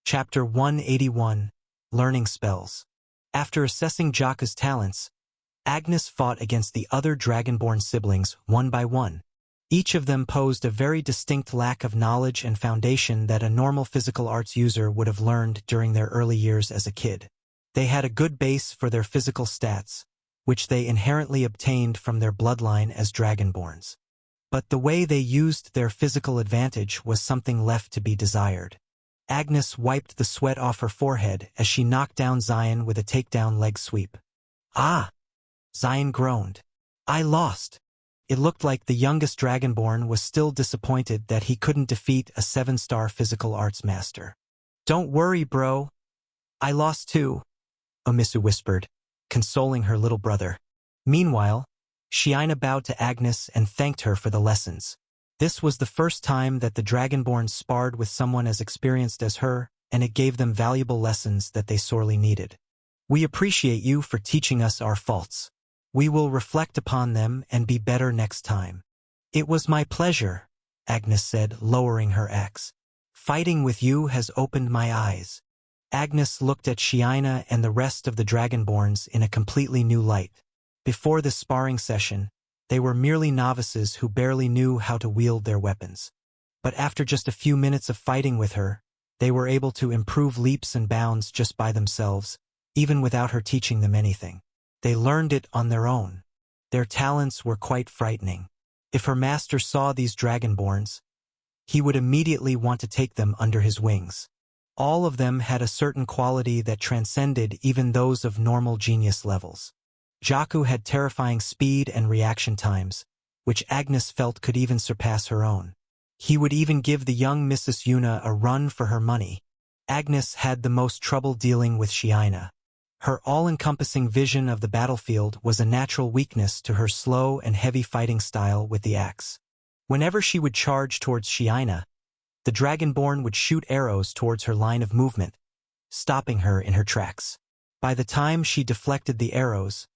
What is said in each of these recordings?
Chapter 181, Learning Spells. After assessing Jaka's talents, Agnes fought against the other Dragonborn siblings one by one. Each of them posed a very distinct lack of knowledge and foundation that a normal physical arts user would have learned during their early years as a kid. They had a good base for their physical stats, which they inherently obtained from their bloodline as Dragonborns. But the way they used their physical advantage was something left to be desired. Agnes wiped the sweat off her forehead as she knocked down Zion with a takedown leg sweep. Ah! Zion groaned. I lost. It looked like the youngest Dragonborn was still disappointed that he couldn't defeat a 7-star physical arts master. Don't worry, bro. I lost too, Amisu whispered, consoling her little brother. Meanwhile, Shiina bowed to Agnes and thanked her for the lessons. This was the first time that the Dragonborn sparred with someone as experienced as her, and it gave them valuable lessons that they sorely needed. We appreciate you for teaching us our faults. We will reflect upon them and be better next time. It was my pleasure, Agnes said, lowering her axe. Fighting with you has opened my eyes. Agnes looked at Shiina and the rest of the Dragonborns in a completely new light. Before this sparring session, they were merely novices who barely knew how to wield their weapons. But after just a few minutes of fighting with her, they were able to improve leaps and bounds just by themselves, even without her teaching them anything. They learned it on their own. Their talents were quite frightening. If her master saw these Dragonborns, he would immediately want to take them under his wings. All of them had a certain quality that transcended even those of normal genius levels. Jaku had terrifying speed and reaction times, which Agnes felt could even surpass her own. He would even give the young Mrs. Yuna a run for her money. Agnes had the most trouble dealing with Shiina. Her all-encompassing vision of the battlefield was a natural weakness to her slow and heavy fighting style with the axe. Whenever she would charge towards Shiina, the Dragonborn would shoot arrows towards her line of movement, stopping her in her tracks. By the time she deflected the arrows,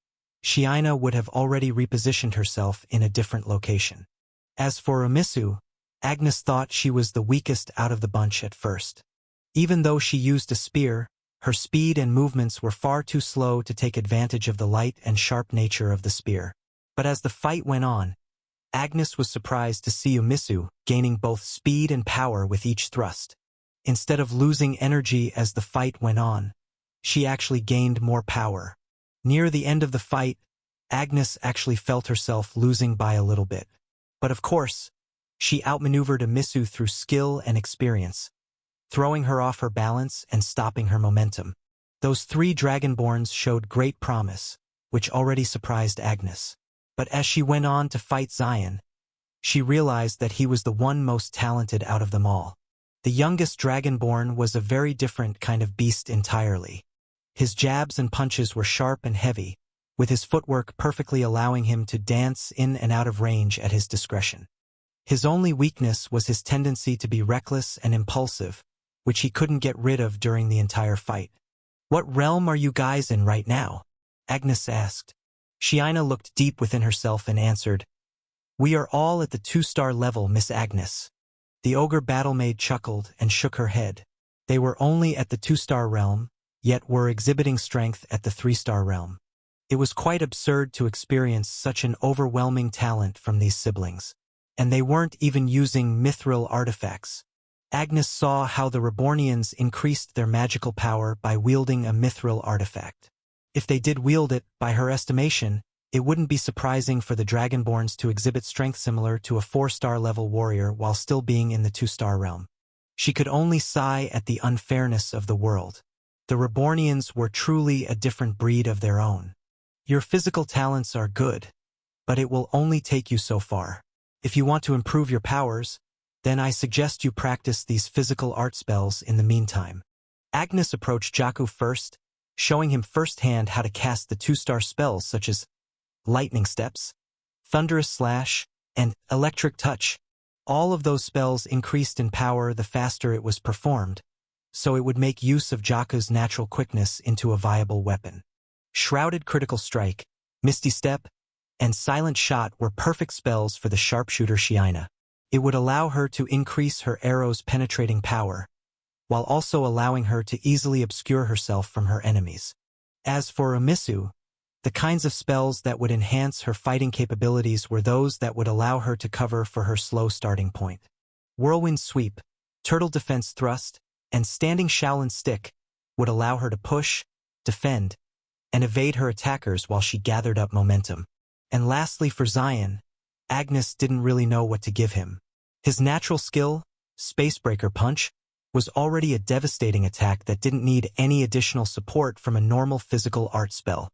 Shiina would have already repositioned herself in a different location. As for Amisu, Agnes thought she was the weakest out of the bunch at first. Even though she used a spear, her speed and movements were far too slow to take advantage of the light and sharp nature of the spear. But as the fight went on, Agnes was surprised to see Amisu gaining both speed and power with each thrust. Instead of losing energy as the fight went on, she actually gained more power. Near the end of the fight, Agnes actually felt herself losing by a little bit. But of course, she outmaneuvered Amisu through skill and experience, throwing her off her balance and stopping her momentum. Those 3 Dragonborns showed great promise, which already surprised Agnes. But as she went on to fight Zion, she realized that he was the one most talented out of them all. The youngest Dragonborn was a very different kind of beast entirely. His jabs and punches were sharp and heavy, with his footwork perfectly allowing him to dance in and out of range at his discretion. His only weakness was his tendency to be reckless and impulsive, which he couldn't get rid of during the entire fight. What realm are you guys in right now? Agnes asked. Shiina looked deep within herself and answered, We are all at the 2-star level, Miss Agnes. The ogre battlemaid chuckled and shook her head. They were only at the 2-star realm, yet were exhibiting strength at the 3-star realm. It was quite absurd to experience such an overwhelming talent from these siblings. And they weren't even using mithril artifacts. Agnes saw how the Rebornians increased their magical power by wielding a mithril artifact. If they did wield it, by her estimation, it wouldn't be surprising for the Dragonborns to exhibit strength similar to a 4-star level warrior while still being in the 2-star realm. She could only sigh at the unfairness of the world. The Rebornians were truly a different breed of their own. Your physical talents are good, but it will only take you so far. If you want to improve your powers, then I suggest you practice these physical art spells in the meantime. Agnes approached Jaku first, showing him firsthand how to cast the 2-star spells such as Lightning Steps, Thunderous Slash, and Electric Touch. All of those spells increased in power the faster it was performed, so it would make use of Jaku's natural quickness into a viable weapon. Shrouded Critical Strike, Misty Step, and Silent Shot were perfect spells for the sharpshooter Shiina. It would allow her to increase her arrow's penetrating power, while also allowing her to easily obscure herself from her enemies. As for Umisu, the kinds of spells that would enhance her fighting capabilities were those that would allow her to cover for her slow starting point. Whirlwind Sweep, Turtle Defense Thrust, and Standing Shaolin Stick would allow her to push, defend, and evade her attackers while she gathered up momentum. And lastly for Zion, Agnes didn't really know what to give him. His natural skill, Spacebreaker Punch, was already a devastating attack that didn't need any additional support from a normal physical art spell.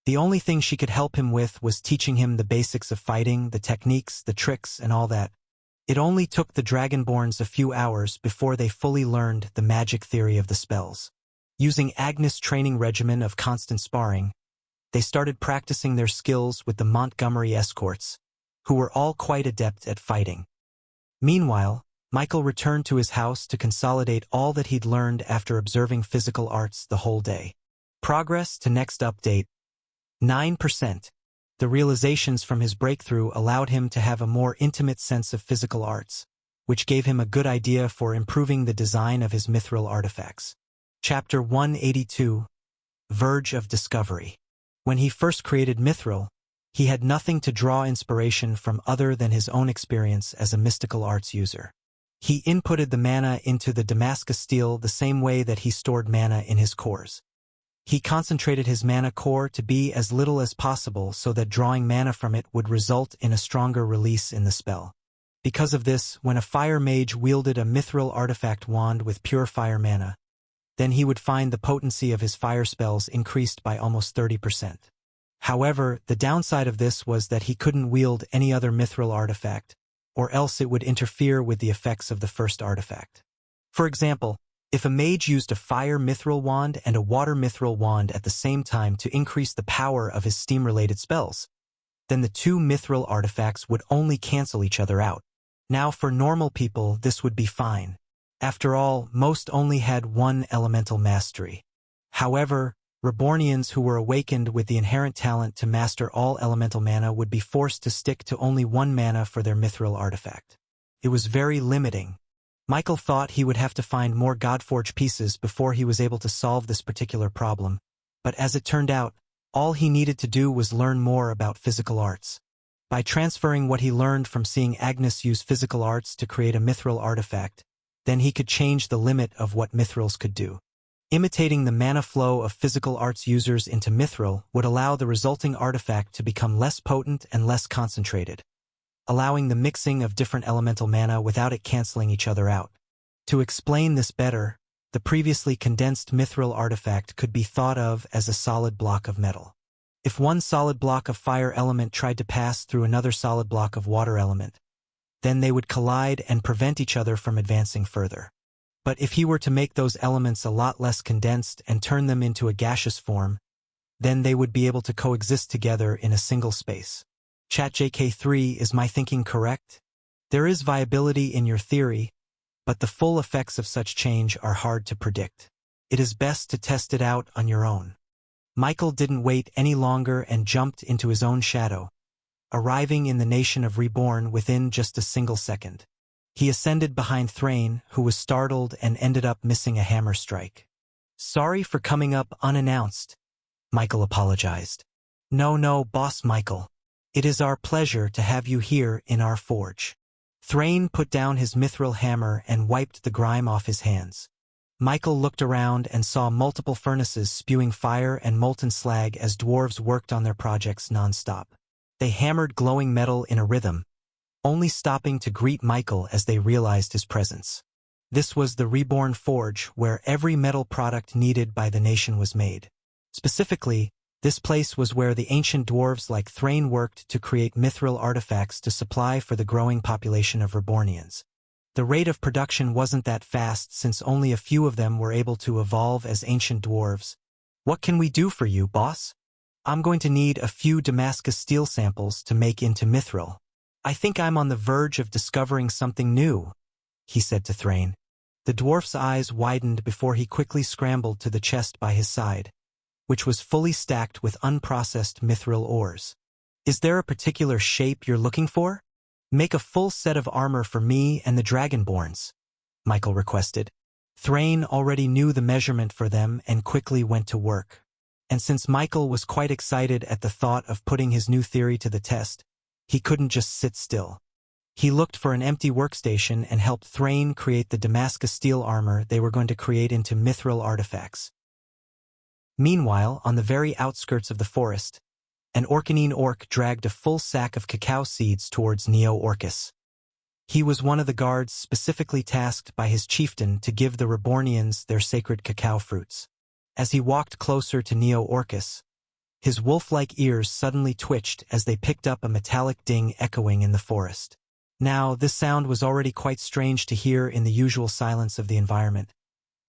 The only thing she could help him with was teaching him the basics of fighting, the techniques, the tricks, and all that. It only took the Dragonborns a few hours before they fully learned the magic theory of the spells. Using Agnes' training regimen of constant sparring, they started practicing their skills with the Montgomery escorts, who were all quite adept at fighting. Meanwhile, Michael returned to his house to consolidate all that he'd learned after observing physical arts the whole day. Progress to next update, 9%. The realizations from his breakthrough allowed him to have a more intimate sense of physical arts, which gave him a good idea for improving the design of his mithril artifacts. Chapter 182, Verge of Discovery. When he first created mithril, he had nothing to draw inspiration from other than his own experience as a mystical arts user. He inputted the mana into the Damascus steel the same way that he stored mana in his cores. He concentrated his mana core to be as little as possible so that drawing mana from it would result in a stronger release in the spell. Because of this, when a fire mage wielded a mithril artifact wand with pure fire mana, then he would find the potency of his fire spells increased by almost 30%. However, the downside of this was that he couldn't wield any other mithril artifact, or else it would interfere with the effects of the first artifact. For example, if a mage used a fire mithril wand and a water mithril wand at the same time to increase the power of his steam-related spells, then the two mithril artifacts would only cancel each other out. Now for normal people this would be fine. After all, most only had one elemental mastery. However, Rebornians who were awakened with the inherent talent to master all elemental mana would be forced to stick to only one mana for their mithril artifact. It was very limiting. Michael thought he would have to find more Godforge pieces before he was able to solve this particular problem, but as it turned out, all he needed to do was learn more about physical arts. By transferring what he learned from seeing Agnes use physical arts to create a mithril artifact, then he could change the limit of what mithrils could do. Imitating the mana flow of physical arts users into mithril would allow the resulting artifact to become less potent and less concentrated, allowing the mixing of different elemental mana without it canceling each other out. To explain this better, the previously condensed mithril artifact could be thought of as a solid block of metal. If one solid block of fire element tried to pass through another solid block of water element, then they would collide and prevent each other from advancing further. But if he were to make those elements a lot less condensed and turn them into a gaseous form, then they would be able to coexist together in a single space. ChatJK3, is my thinking correct? There is viability in your theory, but the full effects of such change are hard to predict. It is best to test it out on your own. Michael didn't wait any longer and jumped into his own shadow, arriving in the nation of Reborn within just a single second. He ascended behind Thrain, who was startled and ended up missing a hammer strike. "Sorry for coming up unannounced," Michael apologized. No, Boss Michael. It is our pleasure to have you here in our forge." Thrain put down his mithril hammer and wiped the grime off his hands. Michael looked around and saw multiple furnaces spewing fire and molten slag as dwarves worked on their projects non-stop. They hammered glowing metal in a rhythm, only stopping to greet Michael as they realized his presence. This was the Reborn Forge, where every metal product needed by the nation was made. Specifically, this place was where the ancient dwarves like Thrain worked to create mithril artifacts to supply for the growing population of Rebornians. The rate of production wasn't that fast since only a few of them were able to evolve as ancient dwarves. "What can we do for you, boss?" "I'm going to need a few Damascus steel samples to make into mithril. I think I'm on the verge of discovering something new," he said to Thrain. The dwarf's eyes widened before he quickly scrambled to the chest by his side, which was fully stacked with unprocessed mithril ores. "Is there a particular shape you're looking for? Make a full set of armor for me and the Dragonborns," Michael requested. Thrain already knew the measurement for them and quickly went to work. And since Michael was quite excited at the thought of putting his new theory to the test, he couldn't just sit still. He looked for an empty workstation and helped Thrain create the Damascus steel armor they were going to create into mithril artifacts. Meanwhile, on the very outskirts of the forest, an Orcanine orc dragged a full sack of cacao seeds towards Neo-Orcus. He was one of the guards specifically tasked by his chieftain to give the Rebornians their sacred cacao fruits. As he walked closer to Neo-Orcus, his wolf-like ears suddenly twitched as they picked up a metallic ding echoing in the forest. Now, this sound was already quite strange to hear in the usual silence of the environment.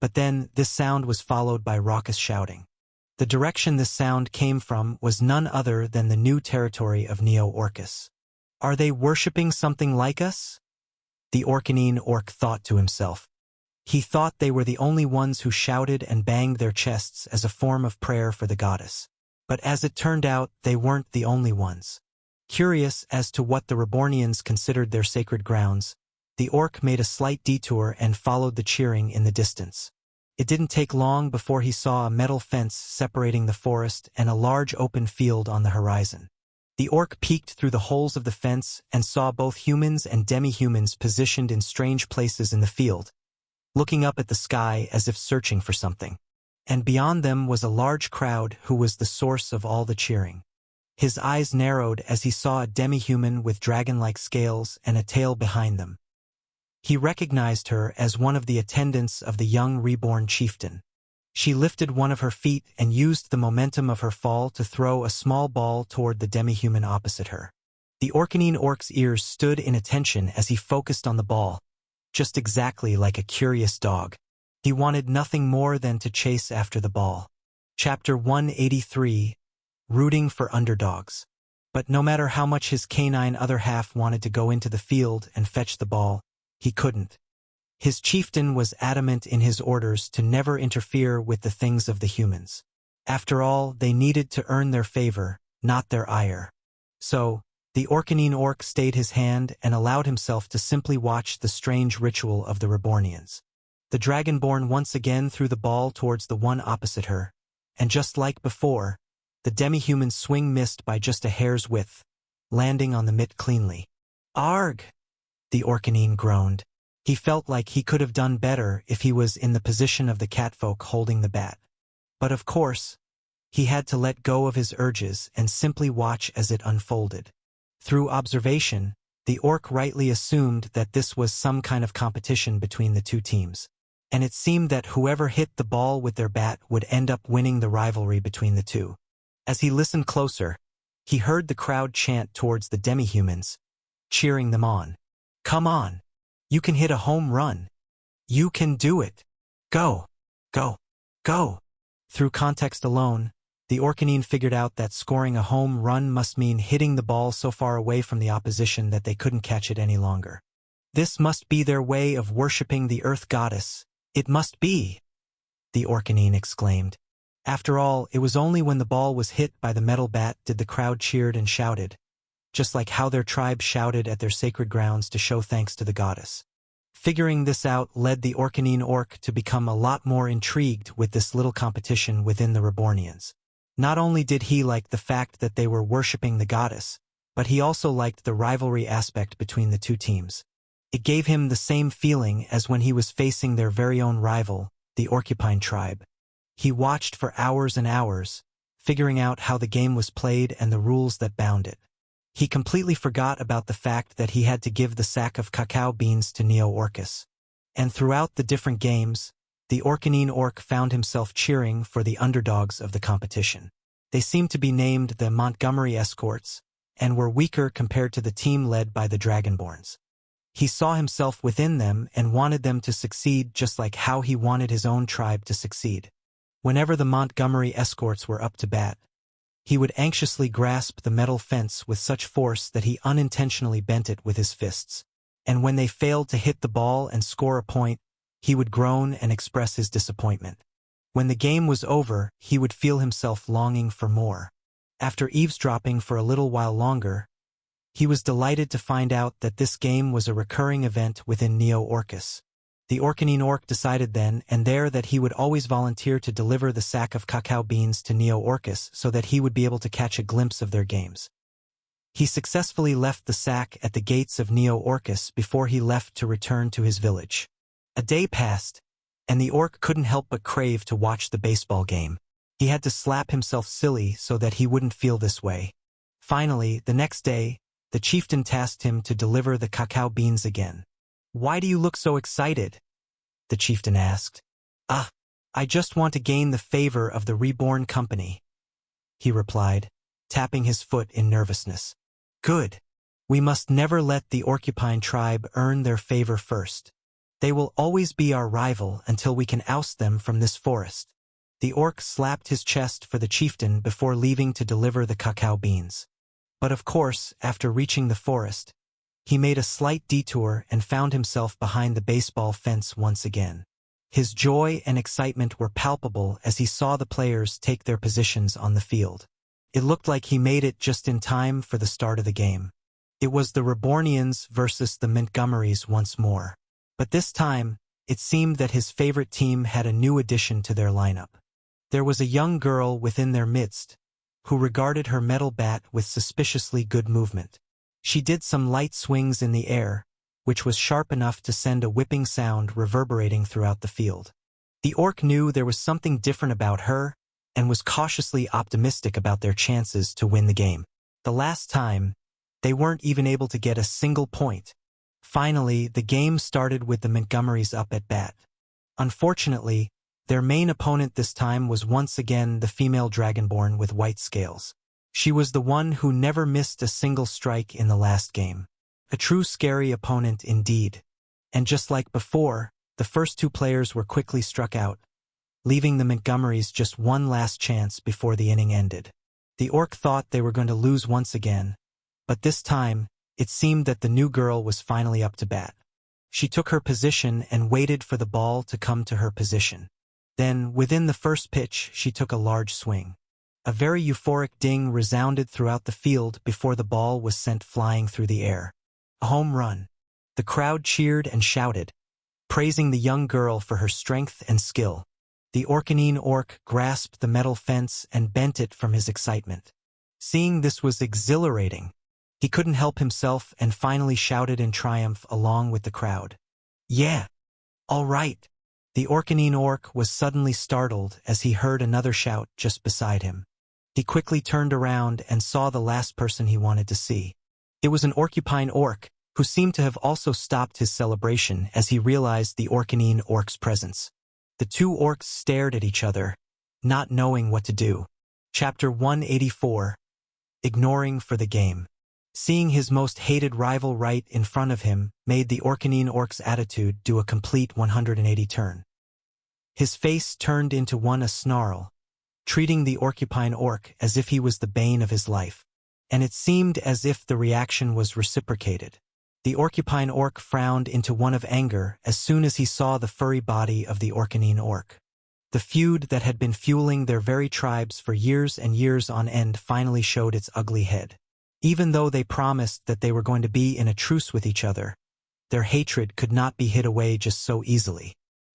But then, this sound was followed by raucous shouting. The direction this sound came from was none other than the new territory of Neo-Orcus. Are they worshipping something like us? The Orcanine orc thought to himself. He thought they were the only ones who shouted and banged their chests as a form of prayer for the goddess. But as it turned out, they weren't the only ones. Curious as to what the Rebornians considered their sacred grounds, the orc made a slight detour and followed the cheering in the distance. It didn't take long before he saw a metal fence separating the forest and a large open field on the horizon. The orc peeked through the holes of the fence and saw both humans and demi-humans positioned in strange places in the field, looking up at the sky as if searching for something. And beyond them was a large crowd who was the source of all the cheering. His eyes narrowed as he saw a demi-human with dragon-like scales and a tail behind them. He recognized her as one of the attendants of the young reborn chieftain. She lifted one of her feet and used the momentum of her fall to throw a small ball toward the demi-human opposite her. The Orcanine orc's ears stood in attention as he focused on the ball, just exactly like a curious dog. He wanted nothing more than to chase after the ball. Chapter 183, Rooting for Underdogs. But no matter how much his canine other half wanted to go into the field and fetch the ball, he couldn't. His chieftain was adamant in his orders to never interfere with the things of the humans. After all, they needed to earn their favor, not their ire. So, the Orcanine orc stayed his hand and allowed himself to simply watch the strange ritual of the Rebornians. The Dragonborn once again threw the ball towards the one opposite her, and just like before, the demi-human swing missed by just a hair's width, landing on the mitt cleanly. Arg! The Orcanine groaned. He felt like he could have done better if he was in the position of the catfolk holding the bat. But of course, he had to let go of his urges and simply watch as it unfolded. Through observation, the orc rightly assumed that this was some kind of competition between the two teams. And it seemed that whoever hit the ball with their bat would end up winning the rivalry between the two. As he listened closer, he heard the crowd chant towards the demi-humans, cheering them on. Come on! You can hit a home run. You can do it. Go! Go! Go! Through context alone, the Orcanine figured out that scoring a home run must mean hitting the ball so far away from the opposition that they couldn't catch it any longer. This must be their way of worshipping the Earth Goddess. It must be! The Orcanine exclaimed. After all, it was only when the ball was hit by the metal bat did the crowd cheered and shouted, just like how their tribe shouted at their sacred grounds to show thanks to the goddess. Figuring this out led the Orcanine orc to become a lot more intrigued with this little competition within the Rebornians. Not only did he like the fact that they were worshipping the goddess, but he also liked the rivalry aspect between the two teams. It gave him the same feeling as when he was facing their very own rival, the Orcupine tribe. He watched for hours and hours, figuring out how the game was played and the rules that bound it. He completely forgot about the fact that he had to give the sack of cacao beans to Neo-Orcus. And throughout the different games, the Orcanine orc found himself cheering for the underdogs of the competition. They seemed to be named the Montgomery Escorts, and were weaker compared to the team led by the Dragonborns. He saw himself within them and wanted them to succeed just like how he wanted his own tribe to succeed. Whenever the Montgomery Escorts were up to bat, he would anxiously grasp the metal fence with such force that he unintentionally bent it with his fists. And when they failed to hit the ball and score a point, he would groan and express his disappointment. When the game was over, he would feel himself longing for more. After eavesdropping for a little while longer, he was delighted to find out that this game was a recurring event within Neo-Orcus. The Orcanine orc decided then and there that he would always volunteer to deliver the sack of cacao beans to Neo-Orcus so that he would be able to catch a glimpse of their games. He successfully left the sack at the gates of Neo-Orcus before he left to return to his village. A day passed, and the orc couldn't help but crave to watch the baseball game. He had to slap himself silly so that he wouldn't feel this way. Finally, the next day, the chieftain tasked him to deliver the cacao beans again. "Why do you look so excited?" the chieftain asked. "Ah, I just want to gain the favor of the Reborn company," he replied, tapping his foot in nervousness. "Good. We must never let the Orcupine tribe earn their favor first. They will always be our rival until we can oust them from this forest." The orc slapped his chest for the chieftain before leaving to deliver the cacao beans. But of course, after reaching the forest, he made a slight detour and found himself behind the baseball fence once again. His joy and excitement were palpable as he saw the players take their positions on the field. It looked like he made it just in time for the start of the game. It was the Rebornians versus the Montgomerys once more. But this time, it seemed that his favorite team had a new addition to their lineup. There was a young girl within their midst, who regarded her metal bat with suspiciously good movement. She did some light swings in the air, which was sharp enough to send a whipping sound reverberating throughout the field. The orc knew there was something different about her, and was cautiously optimistic about their chances to win the game. The last time, they weren't even able to get a single point. Finally, the game started with the Montgomerys up at bat. Unfortunately, their main opponent this time was once again the female dragonborn with white scales. She was the one who never missed a single strike in the last game. A true scary opponent indeed. And just like before, the first two players were quickly struck out, leaving the Montgomerys just one last chance before the inning ended. The orc thought they were going to lose once again, but this time, it seemed that the new girl was finally up to bat. She took her position and waited for the ball to come to her position. Then, within the first pitch, she took a large swing. A very euphoric ding resounded throughout the field before the ball was sent flying through the air. A home run. The crowd cheered and shouted, praising the young girl for her strength and skill. The Orcanine orc grasped the metal fence and bent it from his excitement. Seeing this was exhilarating. He couldn't help himself and finally shouted in triumph along with the crowd. "Yeah! All right!" The Orcanine orc was suddenly startled as he heard another shout just beside him. He quickly turned around and saw the last person he wanted to see. It was an Orcupine orc, who seemed to have also stopped his celebration as he realized the Orcanine orc's presence. The two orcs stared at each other, not knowing what to do. Chapter 184. Ignoring for the game. Seeing his most hated rival right in front of him made the Orcanine orc's attitude do a complete 180 turn. His face turned into a snarl, treating the Orcupine orc as if he was the bane of his life. And it seemed as if the reaction was reciprocated. The Orcupine orc frowned into one of anger as soon as he saw the furry body of the Orcanine orc. The feud that had been fueling their very tribes for years and years on end finally showed its ugly head. Even though they promised that they were going to be in a truce with each other, their hatred could not be hid away just so easily.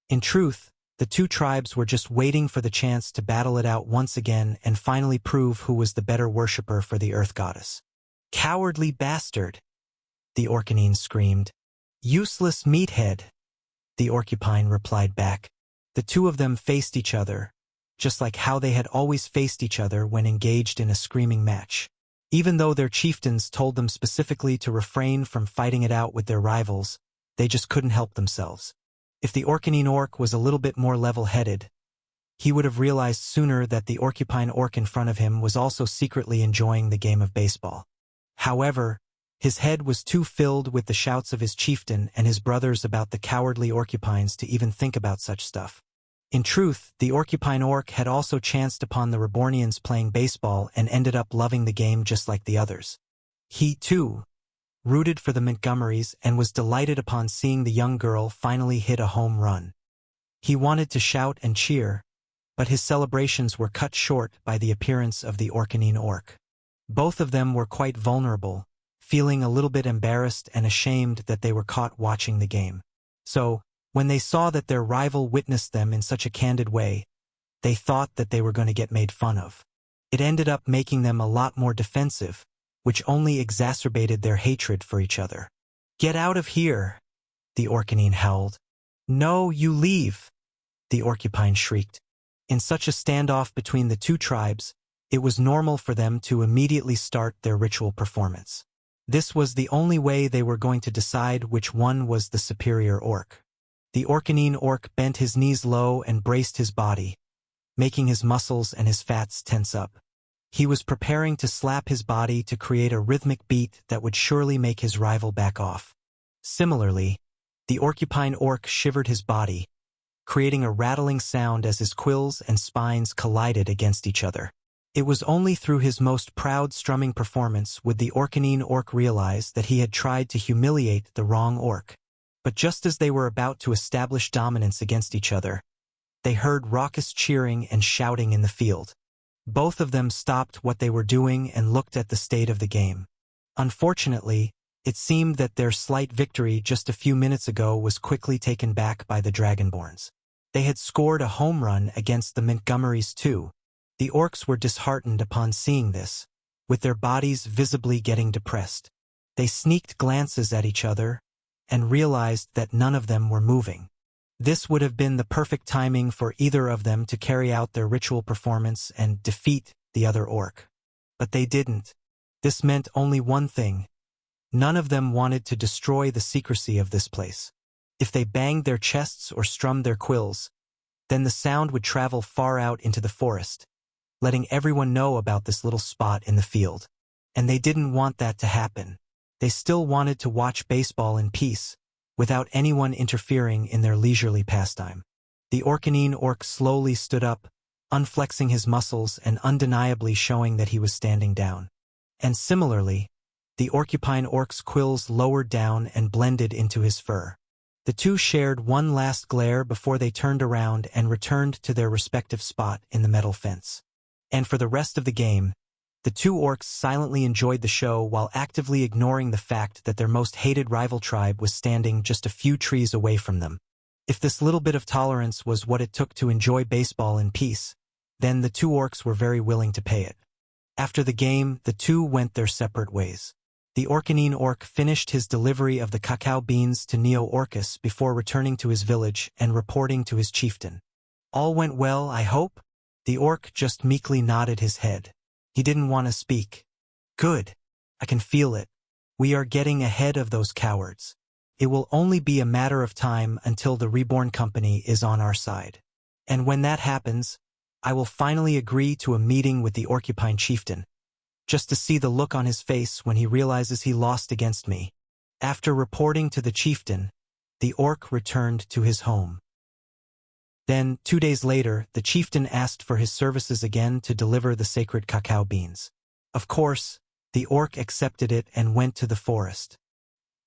In truth, the two tribes were just waiting for the chance to battle it out once again and finally prove who was the better worshipper for the Earth Goddess. "Cowardly bastard!" the Orcanine screamed. "Useless meathead!" the Orcupine replied back. The two of them faced each other, just like how they had always faced each other when engaged in a screaming match. Even though their chieftains told them specifically to refrain from fighting it out with their rivals, they just couldn't help themselves. If the Orcanine orc was a little bit more level-headed, he would have realized sooner that the Orcupine orc in front of him was also secretly enjoying the game of baseball. However, his head was too filled with the shouts of his chieftain and his brothers about the cowardly Orcupines to even think about such stuff. In truth, the Orcupine orc had also chanced upon the Rebornians playing baseball and ended up loving the game just like the others. He, too, rooted for the Montgomerys and was delighted upon seeing the young girl finally hit a home run. He wanted to shout and cheer, but his celebrations were cut short by the appearance of the Orcanine orc. Both of them were quite vulnerable, feeling a little bit embarrassed and ashamed that they were caught watching the game. So, When they saw that their rival witnessed them in such a candid way, they thought that they were going to get made fun of. It ended up making them a lot more defensive, which only exacerbated their hatred for each other. "Get out of here," the Orcanine howled. "No, you leave," the Orcupine shrieked. In such a standoff between the two tribes, it was normal for them to immediately start their ritual performance. This was the only way they were going to decide which one was the superior orc. The Orcanine orc bent his knees low and braced his body, making his muscles and his fats tense up. He was preparing to slap his body to create a rhythmic beat that would surely make his rival back off. Similarly, the Orcupine orc shivered his body, creating a rattling sound as his quills and spines collided against each other. It was only through his most proud strumming performance would the Orcanine orc realize that he had tried to humiliate the wrong orc. But just as they were about to establish dominance against each other, they heard raucous cheering and shouting in the field. Both of them stopped what they were doing and looked at the state of the game. Unfortunately, it seemed that their slight victory just a few minutes ago was quickly taken back by the Dragonborns. They had scored a home run against the Montgomerys too. The orcs were disheartened upon seeing this, with their bodies visibly getting depressed. They sneaked glances at each other and realized that none of them were moving. This would have been the perfect timing for either of them to carry out their ritual performance and defeat the other orc. But they didn't. This meant only one thing. None of them wanted to destroy the secrecy of this place. If they banged their chests or strummed their quills, then the sound would travel far out into the forest, letting everyone know about this little spot in the field. And they didn't want that to happen. They still wanted to watch baseball in peace, without anyone interfering in their leisurely pastime. The Orcanine orc slowly stood up, unflexing his muscles and undeniably showing that he was standing down. And similarly, the Orcupine orc's quills lowered down and blended into his fur. The two shared one last glare before they turned around and returned to their respective spot in the metal fence. And for the rest of the game, the two orcs silently enjoyed the show while actively ignoring the fact that their most hated rival tribe was standing just a few trees away from them. If this little bit of tolerance was what it took to enjoy baseball in peace, then the two orcs were very willing to pay it. After the game, the two went their separate ways. The Orcanine orc finished his delivery of the cacao beans to Neo-Orcus before returning to his village and reporting to his chieftain. "All went well, I hope?" The orc just meekly nodded his head. He didn't want to speak. "Good. I can feel it. We are getting ahead of those cowards. It will only be a matter of time until the Reborn company is on our side. And when that happens, I will finally agree to a meeting with the Orcupine chieftain, just to see the look on his face when he realizes he lost against me." After reporting to the chieftain, the orc returned to his home. Then, 2 days later, the chieftain asked for his services again to deliver the sacred cacao beans. Of course, the orc accepted it and went to the forest.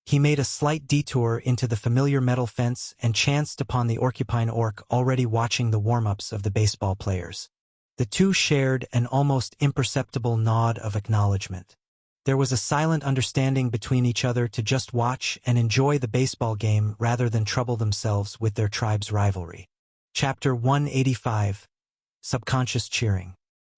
He made a slight detour into the familiar metal fence and chanced upon the Orcupine orc already watching the warm-ups of the baseball players. The two shared an almost imperceptible nod of acknowledgement. There was a silent understanding between each other to just watch and enjoy the baseball game rather than trouble themselves with their tribe's rivalry. Chapter 185. Subconscious Cheering.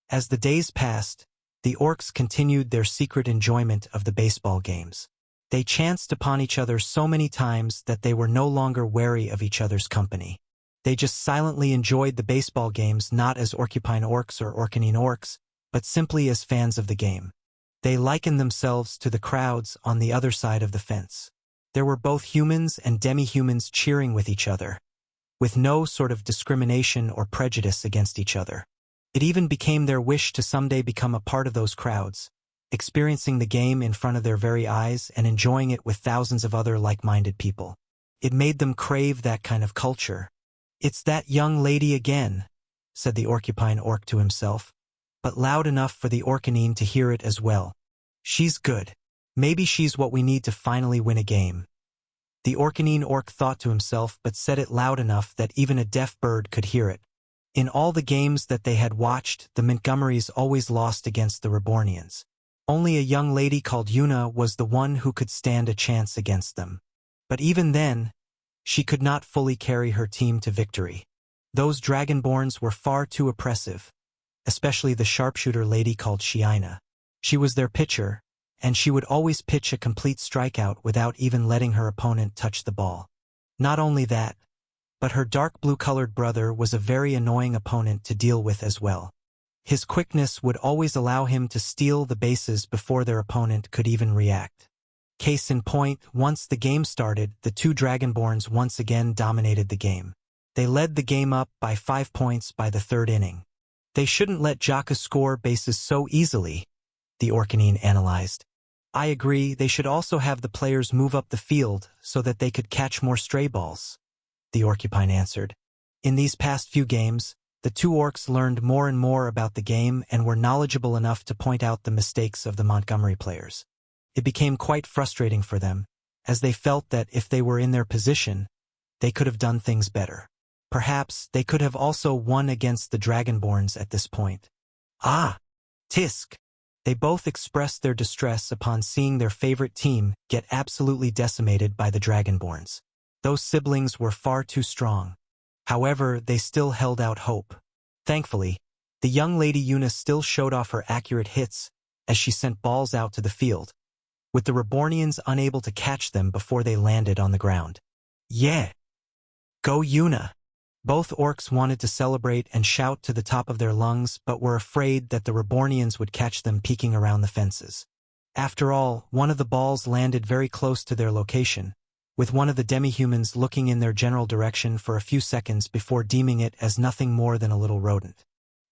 As the days passed, the orcs continued their secret enjoyment of the baseball games. They chanced upon each other so many times that they were no longer wary of each other's company. They just silently enjoyed the baseball games not as Orcupine orcs or Orcanine orcs, but simply as fans of the game. They likened themselves to the crowds on the other side of the fence. There were both humans and demi-humans cheering with each other, with no sort of discrimination or prejudice against each other. It even became their wish to someday become a part of those crowds, experiencing the game in front of their very eyes and enjoying it with thousands of other like-minded people. It made them crave that kind of culture. "It's that young lady again," said the Orcupine orc to himself, but loud enough for the Orcanine to hear it as well. "She's good. Maybe she's what we need to finally win a game." The Orcanine orc thought to himself but said it loud enough that even a deaf bird could hear it. In all the games that they had watched, the Montgomerys always lost against the Rebornians. Only a young lady called Una was the one who could stand a chance against them. But even then, she could not fully carry her team to victory. Those Dragonborns were far too oppressive, especially the sharpshooter lady called Shiina. She was their pitcher, and she would always pitch a complete strikeout without even letting her opponent touch the ball. Not only that, but her dark blue-colored brother was a very annoying opponent to deal with as well. His quickness would always allow him to steal the bases before their opponent could even react. Case in point, once the game started, the two Dragonborns once again dominated the game. They led the game up by 5 points by the third inning. They shouldn't let Jaka score bases so easily, the Orcanine analyzed. I agree, they should also have the players move up the field so that they could catch more stray balls, the Orcupine answered. In these past few games, the two orcs learned more and more about the game and were knowledgeable enough to point out the mistakes of the Montgomery players. It became quite frustrating for them, as they felt that if they were in their position, they could have done things better. Perhaps they could have also won against the Dragonborns at this point. Ah! Tisk! They both expressed their distress upon seeing their favorite team get absolutely decimated by the Dragonborns. Those siblings were far too strong. However, they still held out hope. Thankfully, the young lady Yuna still showed off her accurate hits as she sent balls out to the field, with the Rebornians unable to catch them before they landed on the ground. Yeah! Go Yuna! Both orcs wanted to celebrate and shout to the top of their lungs, but were afraid that the Rebornians would catch them peeking around the fences. After all, one of the balls landed very close to their location, with one of the demi-humans looking in their general direction for a few seconds before deeming it as nothing more than a little rodent.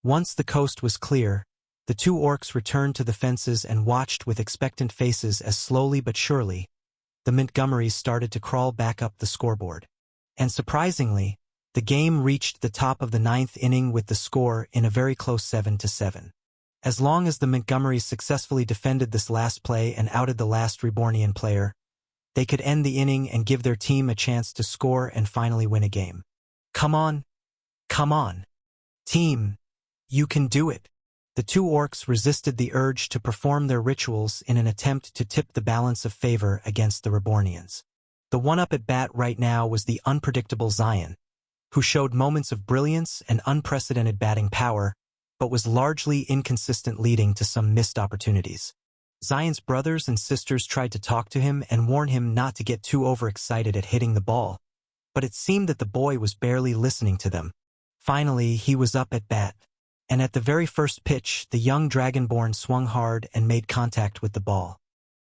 Once the coast was clear, the two orcs returned to the fences and watched with expectant faces as slowly but surely, the Montgomerys started to crawl back up the scoreboard. And surprisingly, the game reached the top of the 9th inning with the score in a very close 7-7. As long as the Montgomerys successfully defended this last play and outed the last Rebornian player, they could end the inning and give their team a chance to score and finally win a game. Come on! Come on! Team! You can do it! The two orcs resisted the urge to perform their rituals in an attempt to tip the balance of favor against the Rebornians. The one-up at bat right now was the unpredictable Zion, who showed moments of brilliance and unprecedented batting power, but was largely inconsistent, leading to some missed opportunities. Zion's brothers and sisters tried to talk to him and warn him not to get too overexcited at hitting the ball, but it seemed that the boy was barely listening to them. Finally, he was up at bat, and at the very first pitch, the young Dragonborn swung hard and made contact with the ball.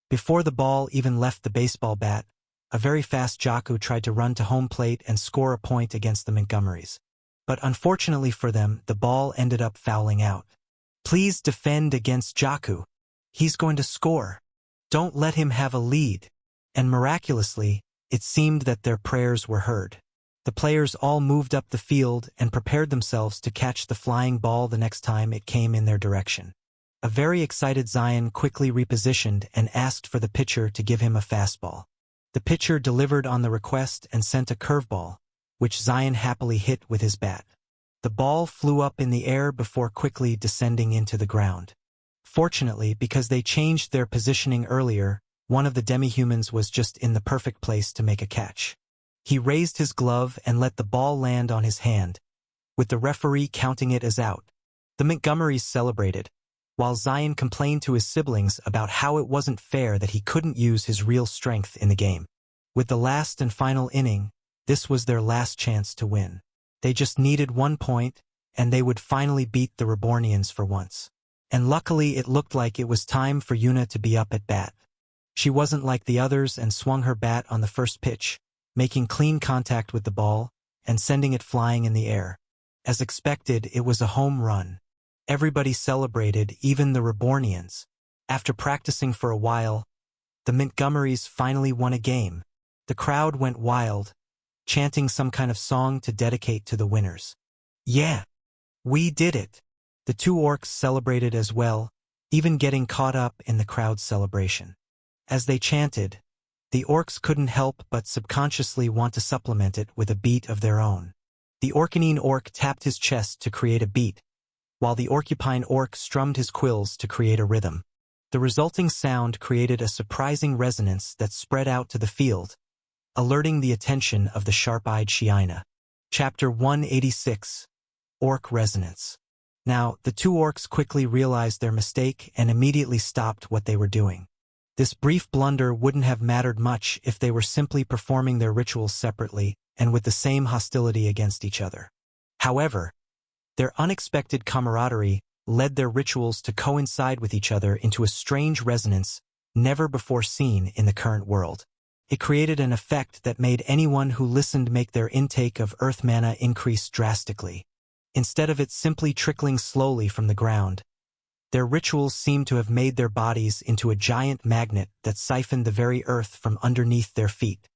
Before the ball even left the baseball bat, a very fast Jaku tried to run to home plate and score a point against the Montgomerys. But unfortunately for them, the ball ended up fouling out. Please defend against Jaku. He's going to score. Don't let him have a lead. And miraculously, it seemed that their prayers were heard. The players all moved up the field and prepared themselves to catch the flying ball the next time it came in their direction. A very excited Zion quickly repositioned and asked for the pitcher to give him a fastball. The pitcher delivered on the request and sent a curveball, which Zion happily hit with his bat. The ball flew up in the air before quickly descending into the ground. Fortunately, because they changed their positioning earlier, one of the demi-humans was just in the perfect place to make a catch. He raised his glove and let the ball land on his hand, with the referee counting it as out. The Montgomerys celebrated, while Zion complained to his siblings about how it wasn't fair that he couldn't use his real strength in the game. With the last and final inning, this was their last chance to win. They just needed 1 point, and they would finally beat the Rebornians for once. And luckily it looked like it was time for Yuna to be up at bat. She wasn't like the others and swung her bat on the first pitch, making clean contact with the ball and sending it flying in the air. As expected, it was a home run. Everybody celebrated, even the Rebornians. After practicing for a while, the Montgomerys finally won a game. The crowd went wild, chanting some kind of song to dedicate to the winners. Yeah! We did it! The two orcs celebrated as well, even getting caught up in the crowd's celebration. As they chanted, the orcs couldn't help but subconsciously want to supplement it with a beat of their own. The Orcanine orc tapped his chest to create a beat, while the Orcupine orc strummed his quills to create a rhythm. The resulting sound created a surprising resonance that spread out to the field, alerting the attention of the sharp-eyed Shiina. Chapter 186. Orc Resonance. Now, the two orcs quickly realized their mistake and immediately stopped what they were doing. This brief blunder wouldn't have mattered much if they were simply performing their rituals separately and with the same hostility against each other. However, their unexpected camaraderie led their rituals to coincide with each other into a strange resonance never before seen in the current world. It created an effect that made anyone who listened make their intake of earth mana increase drastically. Instead of it simply trickling slowly from the ground, their rituals seemed to have made their bodies into a giant magnet that siphoned the very earth from underneath their feet.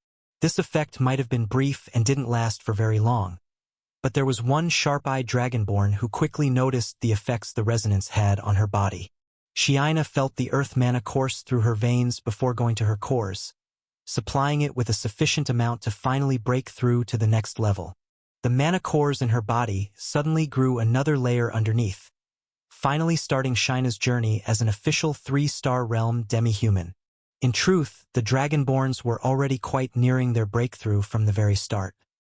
This effect might have been brief and didn't last for very long. But there was one sharp-eyed dragonborn who quickly noticed the effects the resonance had on her body. Shiina felt the earth mana course through her veins before going to her cores, supplying it with a sufficient amount to finally break through to the next level. The mana cores in her body suddenly grew another layer underneath, finally starting Shina's journey as an official 3-star realm demi-human. In truth, the Dragonborns were already quite nearing their breakthrough from the very start.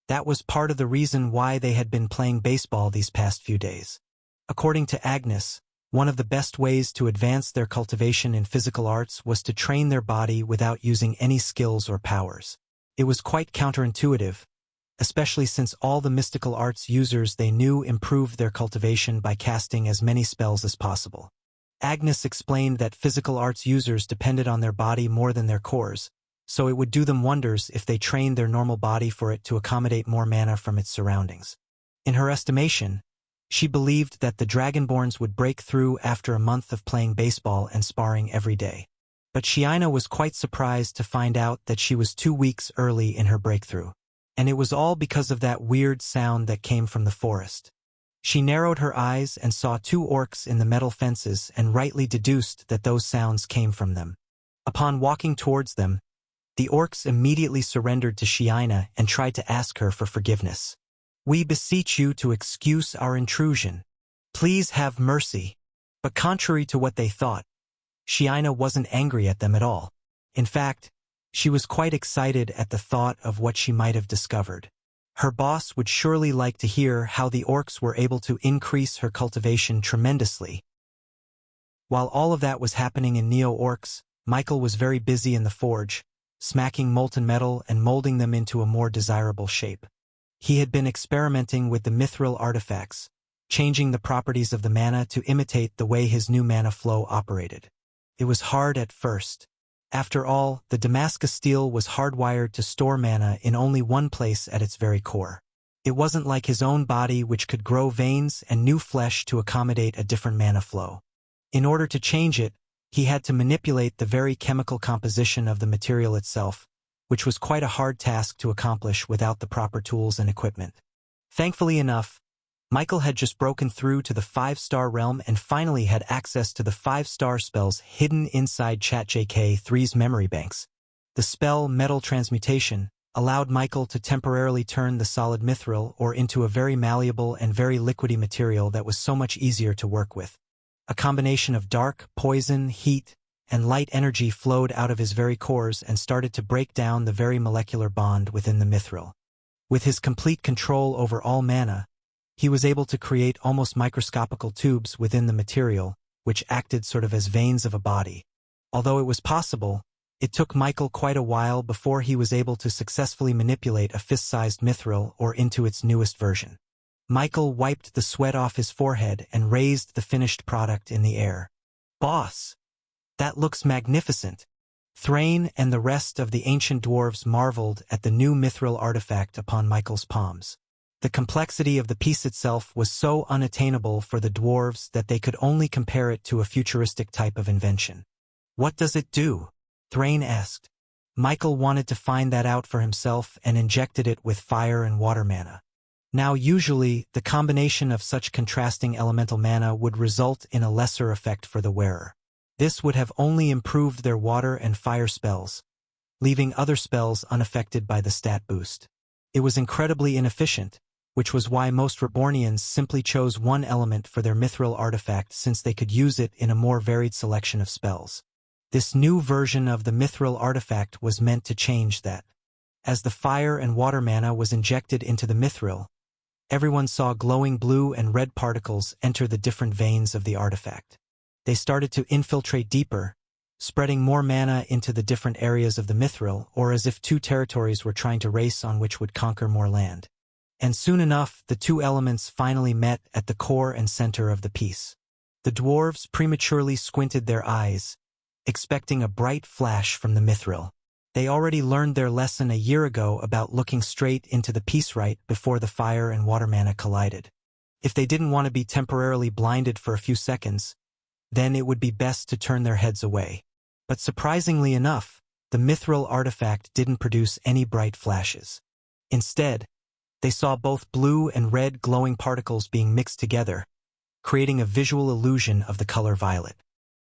That was part of the reason why they had been playing baseball these past few days. According to Agnes, one of the best ways to advance their cultivation in physical arts was to train their body without using any skills or powers. It was quite counterintuitive, especially since all the mystical arts users they knew improved their cultivation by casting as many spells as possible. Agnes explained that physical arts users depended on their body more than their cores, so it would do them wonders if they trained their normal body for it to accommodate more mana from its surroundings. In her estimation, she believed that the Dragonborns would break through after a month of playing baseball and sparring every day. But Shiina was quite surprised to find out that she was 2 weeks early in her breakthrough. And it was all because of that weird sound that came from the forest. She narrowed her eyes and saw 2 orcs in the metal fences and rightly deduced that those sounds came from them. Upon walking towards them, the orcs immediately surrendered to Shiina and tried to ask her for forgiveness. "We beseech you to excuse our intrusion. Please have mercy." But contrary to what they thought, Shiina wasn't angry at them at all. In fact, she was quite excited at the thought of what she might have discovered. Her boss would surely like to hear how the orcs were able to increase her cultivation tremendously. While all of that was happening in Neo-Orcs, Michael was very busy in the forge, smacking molten metal and molding them into a more desirable shape. He had been experimenting with the mithril artifacts, changing the properties of the mana to imitate the way his new mana flow operated. It was hard at first. After all, the Damascus steel was hardwired to store mana in only one place at its very core. It wasn't like his own body, which could grow veins and new flesh to accommodate a different mana flow. In order to change it, he had to manipulate the very chemical composition of the material itself, which was quite a hard task to accomplish without the proper tools and equipment. Thankfully enough, Michael had just broken through to the 5-star realm and finally had access to the 5-star spells hidden inside ChatJK3's memory banks. The spell Metal Transmutation allowed Michael to temporarily turn the solid mithril ore into a very malleable and very liquidy material that was so much easier to work with. A combination of dark, poison, heat, and light energy flowed out of his very cores and started to break down the very molecular bond within the mithril. With his complete control over all mana, he was able to create almost microscopical tubes within the material, which acted sort of as veins of a body. Although it was possible, it took Michael quite a while before he was able to successfully manipulate a fist-sized mithril ore into its newest version. Michael wiped the sweat off his forehead and raised the finished product in the air. "Boss! That looks magnificent." Thrain and the rest of the ancient dwarves marveled at the new mithril artifact upon Michael's palms. The complexity of the piece itself was so unattainable for the dwarves that they could only compare it to a futuristic type of invention. "What does it do?" Thrain asked. Michael wanted to find that out for himself and injected it with fire and water mana. Now usually, the combination of such contrasting elemental mana would result in a lesser effect for the wearer. This would have only improved their water and fire spells, leaving other spells unaffected by the stat boost. It was incredibly inefficient, which was why most Rebornians simply chose one element for their mithril artifact since they could use it in a more varied selection of spells. This new version of the mithril artifact was meant to change that. As the fire and water mana was injected into the mithril, everyone saw glowing blue and red particles enter the different veins of the artifact. They started to infiltrate deeper, spreading more mana into the different areas of the mithril, or as if two territories were trying to race on which would conquer more land. And soon enough, the two elements finally met at the core and center of the piece. The dwarves prematurely squinted their eyes, expecting a bright flash from the mithril. They already learned their lesson a year ago about looking straight into the piece right before the fire and water mana collided. If they didn't want to be temporarily blinded for a few seconds, then it would be best to turn their heads away. But surprisingly enough, the mithril artifact didn't produce any bright flashes. Instead, they saw both blue and red glowing particles being mixed together, creating a visual illusion of the color violet.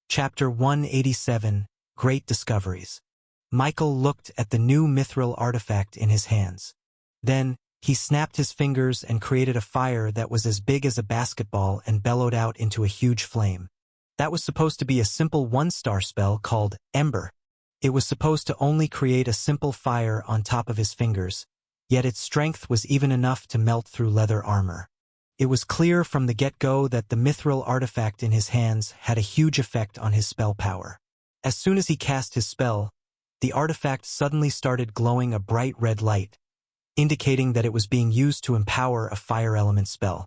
Chapter 187, Great Discoveries. Michael looked at the new mithril artifact in his hands. Then, he snapped his fingers and created a fire that was as big as a basketball and bellowed out into a huge flame. That was supposed to be a simple one-star spell called Ember. It was supposed to only create a simple fire on top of his fingers, yet its strength was even enough to melt through leather armor. It was clear from the get-go that the mithril artifact in his hands had a huge effect on his spell power. As soon as he cast his spell, the artifact suddenly started glowing a bright red light, indicating that it was being used to empower a fire element spell.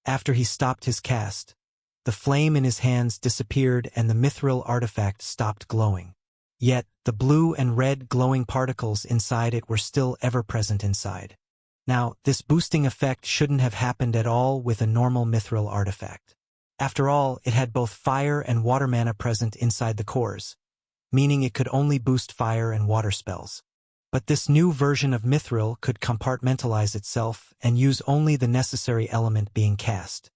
After he stopped his cast, the flame in his hands disappeared and the mithril artifact stopped glowing. Yet, the blue and red glowing particles inside it were still ever present inside. Now, this boosting effect shouldn't have happened at all with a normal mithril artifact. After all, it had both fire and water mana present inside the cores, meaning it could only boost fire and water spells. But this new version of mithril could compartmentalize itself and use only the necessary element being cast.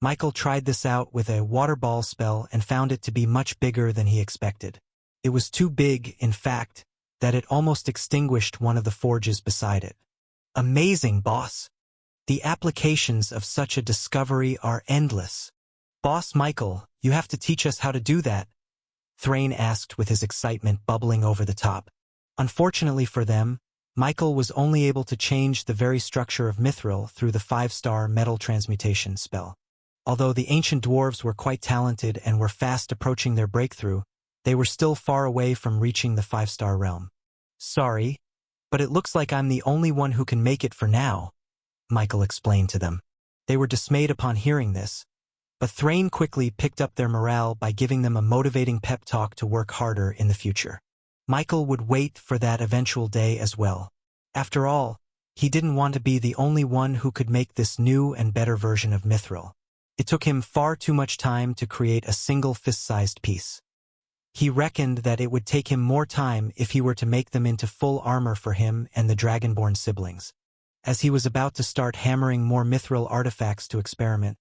Michael tried this out with a water ball spell and found it to be much bigger than he expected. It was too big, in fact, that it almost extinguished one of the forges beside it. Amazing, boss! The applications of such a discovery are endless. Boss Michael, you have to teach us how to do that, Thrain asked with his excitement bubbling over the top. Unfortunately for them, Michael was only able to change the very structure of mithril through the 5-star metal transmutation spell. Although the ancient dwarves were quite talented and were fast approaching their breakthrough, they were still far away from reaching the 5-star realm. Sorry, but it looks like I'm the only one who can make it for now, Michael explained to them. They were dismayed upon hearing this, but Thrain quickly picked up their morale by giving them a motivating pep talk to work harder in the future. Michael would wait for that eventual day as well. After all, he didn't want to be the only one who could make this new and better version of mithril. It took him far too much time to create a single fist-sized piece. He reckoned that it would take him more time if he were to make them into full armor for him and the Dragonborn siblings. As he was about to start hammering more mithril artifacts to experiment,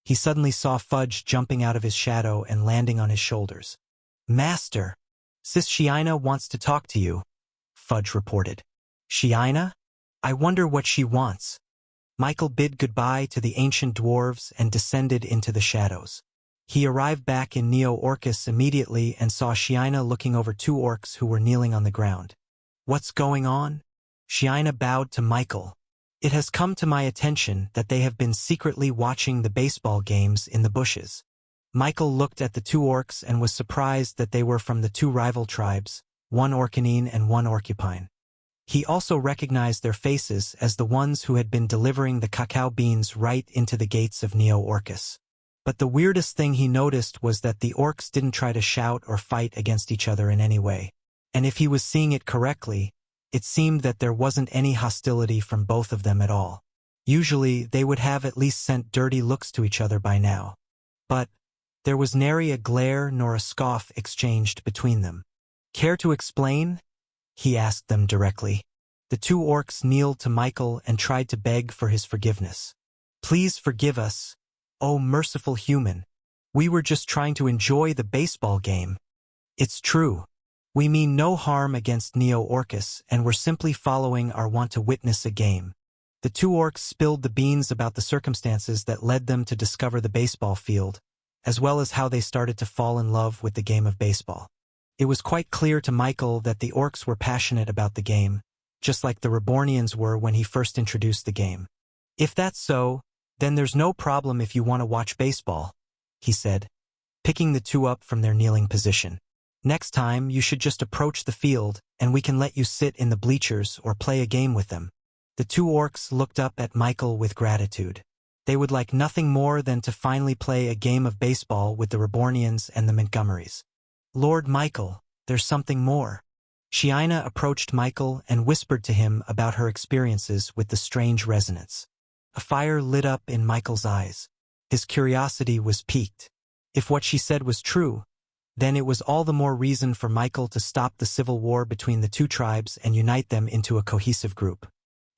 he suddenly saw Fudge jumping out of his shadow and landing on his shoulders. "Master, Sis Shiina wants to talk to you," Fudge reported. "Shiina? I wonder what she wants." Michael bid goodbye to the ancient dwarves and descended into the shadows. He arrived back in Neo-Orcus immediately and saw Shiina looking over 2 orcs who were kneeling on the ground. "What's going on?" Shiina bowed to Michael. "It has come to my attention that they have been secretly watching the baseball games in the bushes." Michael looked at the 2 orcs and was surprised that they were from the 2 rival tribes, one Orcanine and one Orcupine. He also recognized their faces as the ones who had been delivering the cacao beans right into the gates of Neo-Orcus. But the weirdest thing he noticed was that the orcs didn't try to shout or fight against each other in any way. And if he was seeing it correctly, it seemed that there wasn't any hostility from both of them at all. Usually, they would have at least sent dirty looks to each other by now. But there was nary a glare nor a scoff exchanged between them. "Care to explain?" he asked them directly. The 2 orcs kneeled to Michael and tried to beg for his forgiveness. "Please forgive us, oh merciful human. We were just trying to enjoy the baseball game. It's true. We mean no harm against Neo-Orcus and we're simply following our want to witness a game." The 2 orcs spilled the beans about the circumstances that led them to discover the baseball field, as well as how they started to fall in love with the game of baseball. It was quite clear to Michael that the orcs were passionate about the game, just like the Rebornians were when he first introduced the game. If that's so, then there's no problem if you want to watch baseball, he said, picking the two up from their kneeling position. Next time, you should just approach the field, and we can let you sit in the bleachers or play a game with them. The two orcs looked up at Michael with gratitude. They would like nothing more than to finally play a game of baseball with the Rebornians and the Montgomerys. Lord Michael, there's something more. Shiina approached Michael and whispered to him about her experiences with the strange resonance. A fire lit up in Michael's eyes. His curiosity was piqued. If what she said was true, then it was all the more reason for Michael to stop the civil war between the two tribes and unite them into a cohesive group.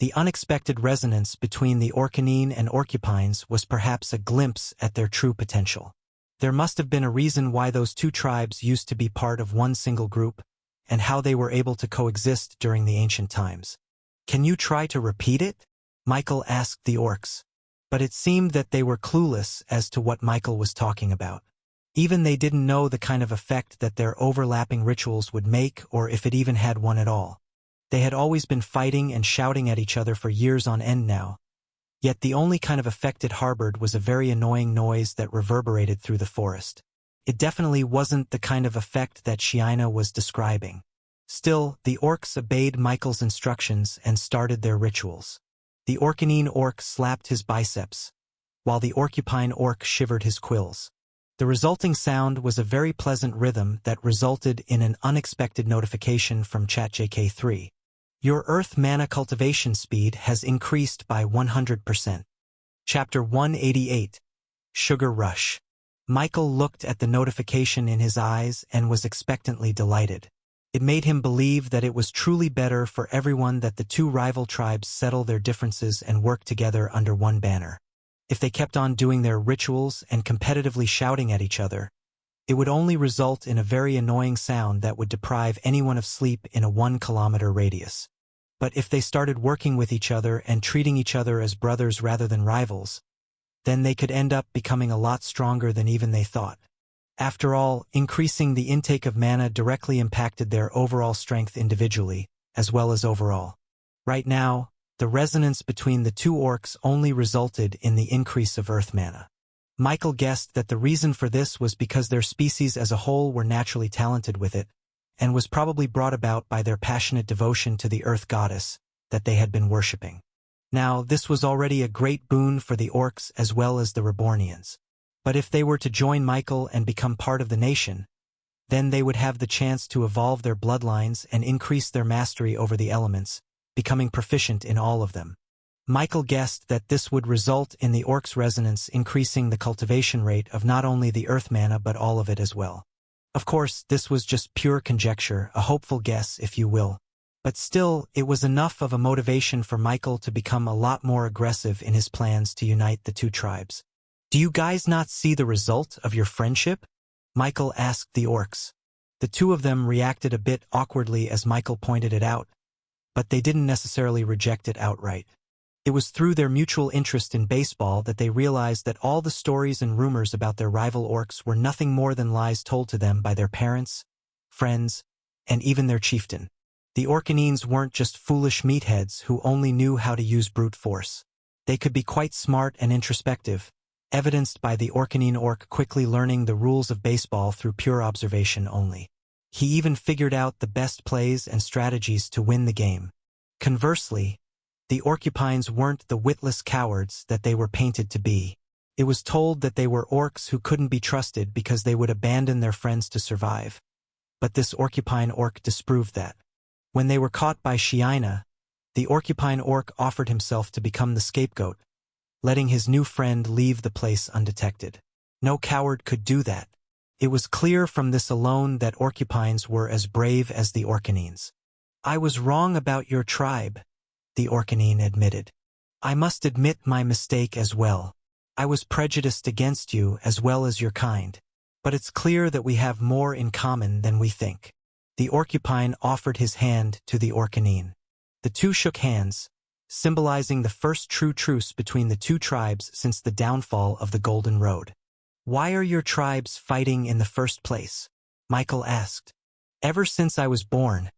The unexpected resonance between the Orcanine and Orcupines was perhaps a glimpse at their true potential. There must have been a reason why those two tribes used to be part of one single group, and how they were able to coexist during the ancient times. Can you try to repeat it? Michael asked the orcs. But it seemed that they were clueless as to what Michael was talking about. Even they didn't know the kind of effect that their overlapping rituals would make or if it even had one at all. They had always been fighting and shouting at each other for years on end now. Yet the only kind of effect it harbored was a very annoying noise that reverberated through the forest. It definitely wasn't the kind of effect that Shiina was describing. Still, the orcs obeyed Michael's instructions and started their rituals. The Orcanine orc slapped his biceps, while the Orcupine orc shivered his quills. The resulting sound was a very pleasant rhythm that resulted in an unexpected notification from ChatJK3. Your Earth mana cultivation speed has increased by 100%. Chapter 188. Sugar Rush. Michael looked at the notification in his eyes and was expectantly delighted. It made him believe that it was truly better for everyone that the two rival tribes settle their differences and work together under one banner. If they kept on doing their rituals and competitively shouting at each other, it would only result in a very annoying sound that would deprive anyone of sleep in a 1-kilometer radius. But if they started working with each other and treating each other as brothers rather than rivals, then they could end up becoming a lot stronger than even they thought. After all, increasing the intake of mana directly impacted their overall strength individually, as well as overall. Right now, the resonance between the two orcs only resulted in the increase of earth mana. Michael guessed that the reason for this was because their species as a whole were naturally talented with it, and was probably brought about by their passionate devotion to the earth goddess that they had been worshipping. Now, this was already a great boon for the orcs as well as the Rebornians. But if they were to join Michael and become part of the nation, then they would have the chance to evolve their bloodlines and increase their mastery over the elements, becoming proficient in all of them. Michael guessed that this would result in the orcs' resonance increasing the cultivation rate of not only the earth mana but all of it as well. Of course, this was just pure conjecture, a hopeful guess, if you will. But still, it was enough of a motivation for Michael to become a lot more aggressive in his plans to unite the two tribes. Do you guys not see the result of your friendship? Michael asked the orcs. The two of them reacted a bit awkwardly as Michael pointed it out, but they didn't necessarily reject it outright. It was through their mutual interest in baseball that they realized that all the stories and rumors about their rival orcs were nothing more than lies told to them by their parents, friends, and even their chieftain. The Orcanines weren't just foolish meatheads who only knew how to use brute force. They could be quite smart and introspective, evidenced by the Orcanine orc quickly learning the rules of baseball through pure observation only. He even figured out the best plays and strategies to win the game. Conversely, the Orcupines weren't the witless cowards that they were painted to be. It was told that they were orcs who couldn't be trusted because they would abandon their friends to survive. But this Orcupine orc disproved that. When they were caught by Shiina, the Orcupine orc offered himself to become the scapegoat, letting his new friend leave the place undetected. No coward could do that. It was clear from this alone that Orcupines were as brave as the Orcanines. I was wrong about your tribe, the Orcanine admitted. I must admit my mistake as well. I was prejudiced against you as well as your kind. But it's clear that we have more in common than we think. The Orcupine offered his hand to the Orcanine. The two shook hands, symbolizing the first true truce between the two tribes since the downfall of the Golden Road. Why are your tribes fighting in the first place? Michael asked. Ever since I was born,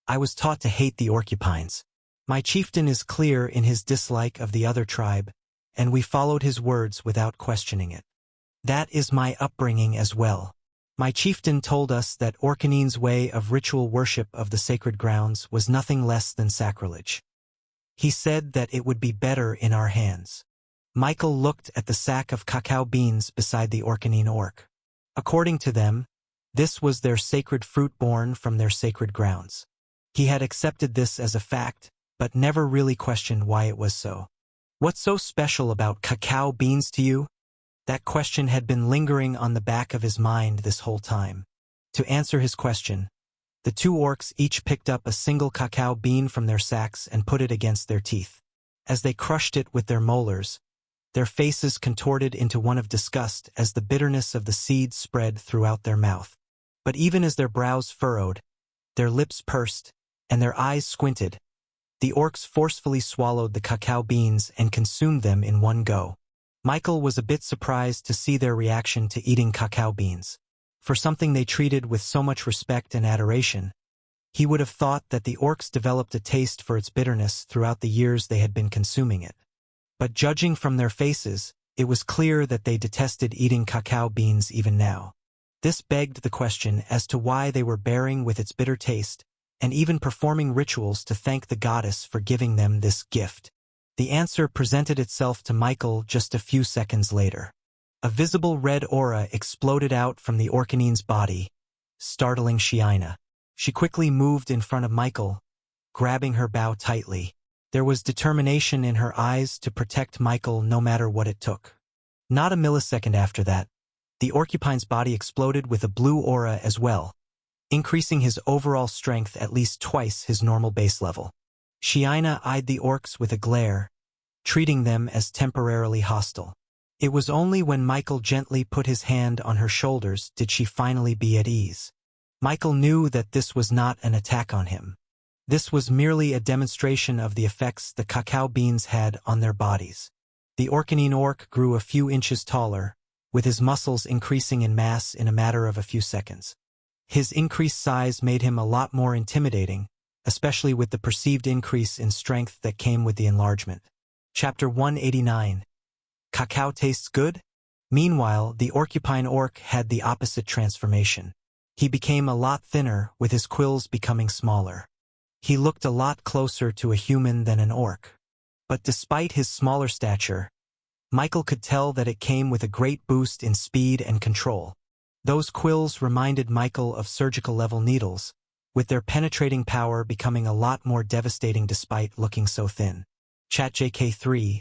I was taught to hate the Orcupines. My chieftain is clear in his dislike of the other tribe, and we followed his words without questioning it. That is my upbringing as well. My chieftain told us that Orkney's way of ritual worship of the sacred grounds was nothing less than sacrilege. He said that it would be better in our hands. Michael looked at the sack of cacao beans beside the Orkney orc. According to them, this was their sacred fruit born from their sacred grounds. He had accepted this as a fact, but never really questioned why it was so. What's so special about cacao beans to you? That question had been lingering on the back of his mind this whole time. To answer his question, the two orcs each picked up a single cacao bean from their sacks and put it against their teeth. As they crushed it with their molars, their faces contorted into one of disgust as the bitterness of the seed spread throughout their mouth. But even as their brows furrowed, their lips pursed, and their eyes squinted, the orcs forcefully swallowed the cacao beans and consumed them in one go. Michael was a bit surprised to see their reaction to eating cacao beans. For something they treated with so much respect and adoration, he would have thought that the orcs developed a taste for its bitterness throughout the years they had been consuming it. But judging from their faces, it was clear that they detested eating cacao beans even now. This begged the question as to why they were bearing with its bitter taste, and even performing rituals to thank the goddess for giving them this gift. The answer presented itself to Michael just a few seconds later. A visible red aura exploded out from the Orkney's body, startling Shiina. She quickly moved in front of Michael, grabbing her bow tightly. There was determination in her eyes to protect Michael no matter what it took. Not a millisecond after that, the Orcupine's body exploded with a blue aura as well, increasing his overall strength at least twice his normal base level. Shiina eyed the orcs with a glare, treating them as temporarily hostile. It was only when Michael gently put his hand on her shoulders did she finally be at ease. Michael knew that this was not an attack on him. This was merely a demonstration of the effects the cacao beans had on their bodies. The Orkney orc grew a few inches taller, with his muscles increasing in mass in a matter of a few seconds. His increased size made him a lot more intimidating, especially with the perceived increase in strength that came with the enlargement. Chapter 189. Cacao tastes good? Meanwhile, the Orcupine orc had the opposite transformation. He became a lot thinner, with his quills becoming smaller. He looked a lot closer to a human than an orc. But despite his smaller stature, Michael could tell that it came with a great boost in speed and control. Those quills reminded Michael of surgical-level needles, with their penetrating power becoming a lot more devastating despite looking so thin. ChatJK3,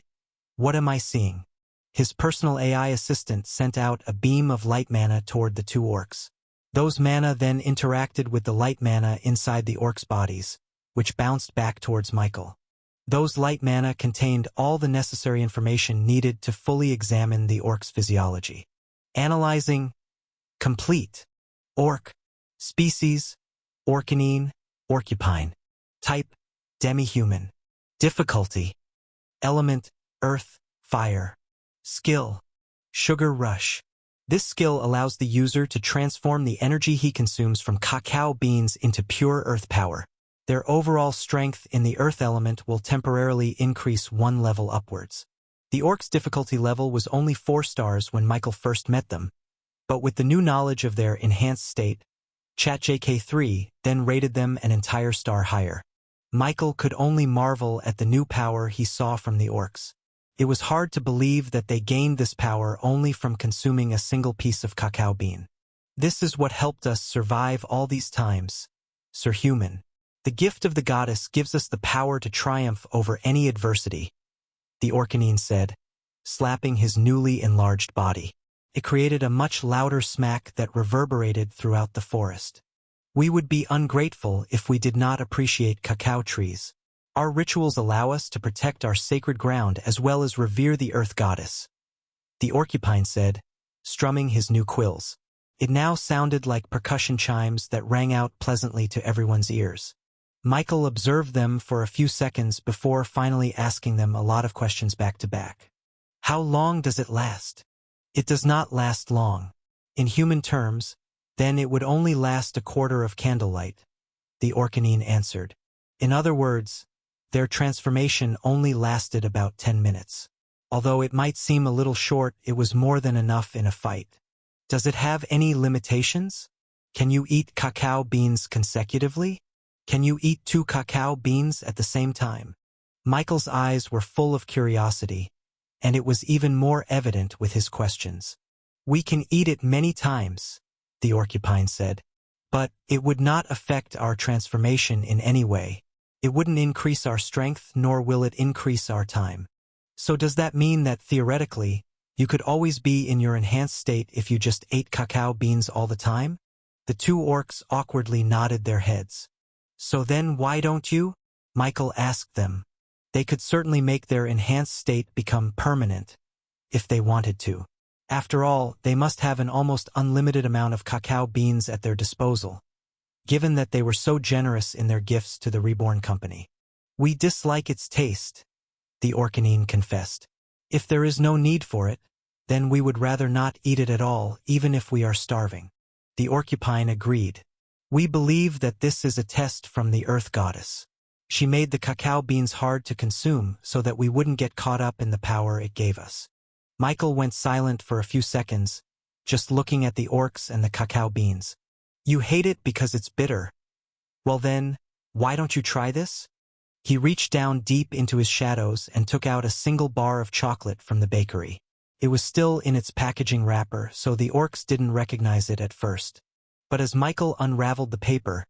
what am I seeing? His personal AI assistant sent out a beam of light mana toward the two orcs. Those mana then interacted with the light mana inside the orcs' bodies, which bounced back towards Michael. Those light mana contained all the necessary information needed to fully examine the orc's physiology. Analyzing. Complete. Orc. Species. Orcanine. Orcupine. Type. Demi-human. Difficulty. Element. Earth. Fire. Skill. Sugar Rush. This skill allows the user to transform the energy he consumes from cacao beans into pure earth power. Their overall strength in the earth element will temporarily increase one level upwards. The orc's difficulty level was only 4 stars when Michael first met them, but with the new knowledge of their enhanced state, ChatJK3 then rated them an entire star higher. Michael could only marvel at the new power he saw from the orcs. It was hard to believe that they gained this power only from consuming a single piece of cacao bean. This is what helped us survive all these times, Sir Human. The gift of the goddess gives us the power to triumph over any adversity, the Orcanine said, slapping his newly enlarged body. It created a much louder smack that reverberated throughout the forest. We would be ungrateful if we did not appreciate cacao trees. Our rituals allow us to protect our sacred ground as well as revere the earth goddess, the Orcupine said, strumming his new quills. It now sounded like percussion chimes that rang out pleasantly to everyone's ears. Michael observed them for a few seconds before finally asking them a lot of questions back to back. How long does it last? It does not last long. In human terms, then it would only last a quarter of candlelight, the Orcanine answered. In other words, Their transformation only lasted about 10 minutes. Although it might seem a little short, it was more than enough in a fight. Does it have any limitations? Can you eat cacao beans consecutively? Can you eat 2 cacao beans at the same time? Michael's eyes were full of curiosity, and it was even more evident with his questions. We can eat it many times, the porcupine said, but it would not affect our transformation in any way. It wouldn't increase our strength, nor will it increase our time. So does that mean that theoretically, you could always be in your enhanced state if you just ate cacao beans all the time? The 2 orcs awkwardly nodded their heads. So then why don't you? Michael asked them. They could certainly make their enhanced state become permanent, if they wanted to. After all, they must have an almost unlimited amount of cacao beans at their disposal, given that they were so generous in their gifts to the Reborn company. We dislike its taste, the Orcanine confessed. If there is no need for it, then we would rather not eat it at all, even if we are starving. The Porcupine agreed. We believe that this is a test from the Earth Goddess. She made the cacao beans hard to consume so that we wouldn't get caught up in the power it gave us. Michael went silent for a few seconds, just looking at the orcs and the cacao beans. You hate it because it's bitter. Well then, why don't you try this? He reached down deep into his shadows and took out a single bar of chocolate from the bakery. It was still in its packaging wrapper, so the orcs didn't recognize it at first. But as Michael unraveled the paper,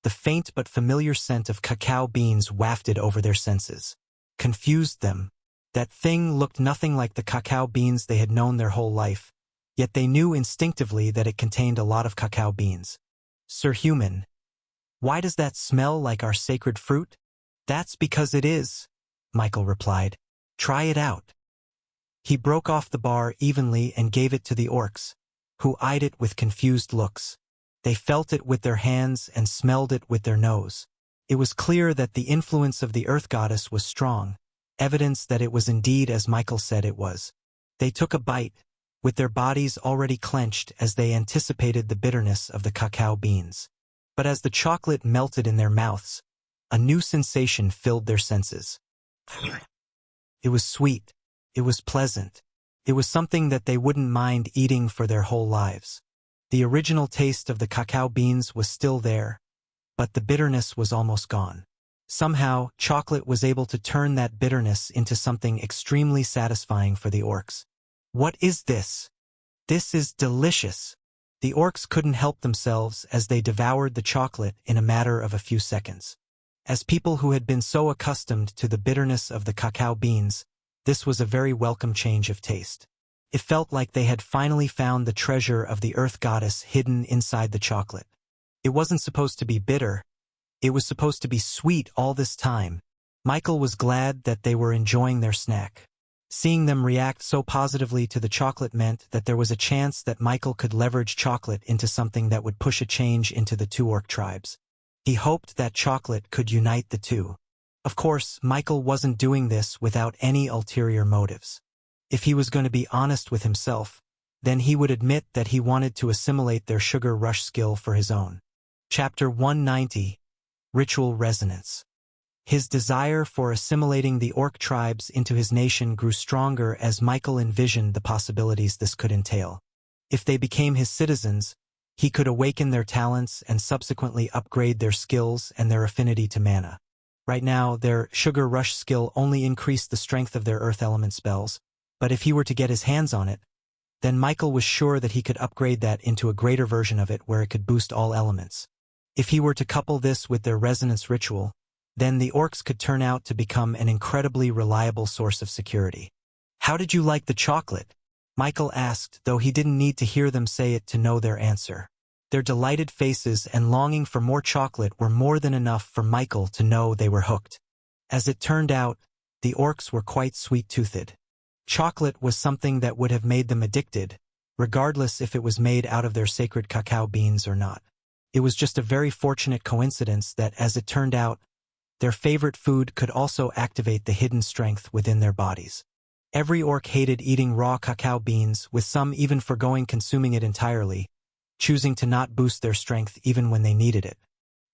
the faint but familiar scent of cacao beans wafted over their senses. Confused them. That thing looked nothing like the cacao beans they had known their whole life, yet they knew instinctively that it contained a lot of cacao beans. Sir Human, why does that smell like our sacred fruit? That's because it is, Michael replied. Try it out. He broke off the bar evenly and gave it to the orcs, who eyed it with confused looks. They felt it with their hands and smelled it with their nose. It was clear that the influence of the Earth Goddess was strong, evidence that it was indeed as Michael said it was. They took a bite, with their bodies already clenched as they anticipated the bitterness of the cacao beans. But as the chocolate melted in their mouths, a new sensation filled their senses. It was sweet. It was pleasant. It was something that they wouldn't mind eating for their whole lives. The original taste of the cacao beans was still there, but the bitterness was almost gone. Somehow, chocolate was able to turn that bitterness into something extremely satisfying for the orcs. What is this? This is delicious. The orcs couldn't help themselves as they devoured the chocolate in a matter of a few seconds. As people who had been so accustomed to the bitterness of the cacao beans, this was a very welcome change of taste. It felt like they had finally found the treasure of the Earth Goddess hidden inside the chocolate. It wasn't supposed to be bitter. It was supposed to be sweet all this time. Michael was glad that they were enjoying their snack. Seeing them react so positively to the chocolate meant that there was a chance that Michael could leverage chocolate into something that would push a change into the 2 orc tribes. He hoped that chocolate could unite the 2. Of course, Michael wasn't doing this without any ulterior motives. If he was going to be honest with himself, then he would admit that he wanted to assimilate their sugar rush skill for his own. Chapter 190, Ritual Resonance. His desire for assimilating the orc tribes into his nation grew stronger as Michael envisioned the possibilities this could entail. If they became his citizens, he could awaken their talents and subsequently upgrade their skills and their affinity to mana. Right now, their sugar rush skill only increased the strength of their earth element spells, but if he were to get his hands on it, then Michael was sure that he could upgrade that into a greater version of it where it could boost all elements. If he were to couple this with their resonance ritual, then the orcs could turn out to become an incredibly reliable source of security. How did you like the chocolate? Michael asked, though he didn't need to hear them say it to know their answer. Their delighted faces and longing for more chocolate were more than enough for Michael to know they were hooked. As it turned out, the orcs were quite sweet-toothed. Chocolate was something that would have made them addicted, regardless if it was made out of their sacred cacao beans or not. It was just a very fortunate coincidence that, as it turned out, their favorite food could also activate the hidden strength within their bodies. Every orc hated eating raw cacao beans, with some even forgoing consuming it entirely, choosing to not boost their strength even when they needed it.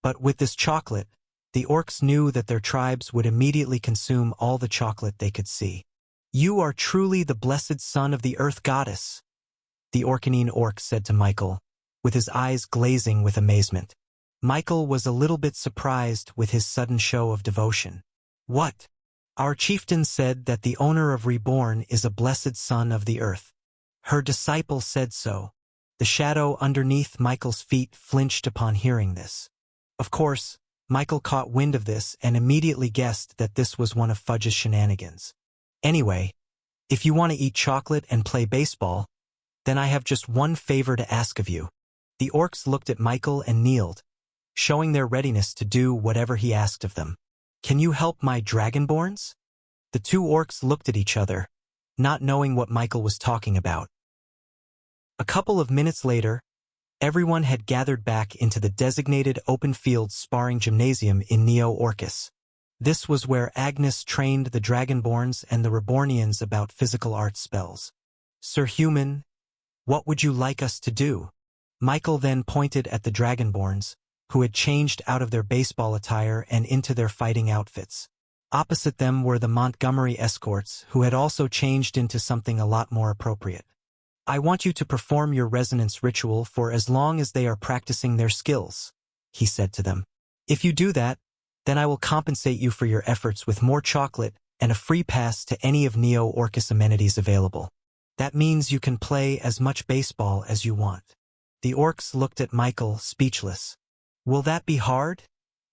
But with this chocolate, The orcs knew that their tribes would immediately consume all the chocolate they could see. "You are truly the blessed son of the earth goddess," the Orcanine orc said to Michael, with his eyes glazing with amazement. Michael was a little bit surprised with his sudden show of devotion. "What? Our chieftain said that the owner of Reborn is a blessed son of the earth. Her disciple said so." The shadow underneath Michael's feet flinched upon hearing this. Of course, Michael caught wind of this and immediately guessed that this was one of Fudge's shenanigans. "Anyway, if you want to eat chocolate and play baseball, then I have just one favor to ask of you." The orcs looked at Michael and kneeled, showing their readiness to do whatever he asked of them. "Can you help my dragonborns?" The two orcs looked at each other, not knowing what Michael was talking about. A couple of minutes later, everyone had gathered back into the designated open-field sparring gymnasium in Neo-Orcus. This was where Agnes trained the Dragonborns and the Rebornians about physical art spells. "Sir Human, what would you like us to do?" Michael then pointed at the Dragonborns, who had changed out of their baseball attire and into their fighting outfits. Opposite them were the Montgomery escorts, who had also changed into something a lot more appropriate. "I want you to perform your resonance ritual for as long as they are practicing their skills," he said to them. "If you do that, then I will compensate you for your efforts with more chocolate and a free pass to any of Neo-Orcus amenities available. That means you can play as much baseball as you want." The orcs looked at Michael, speechless. "Will that be hard?"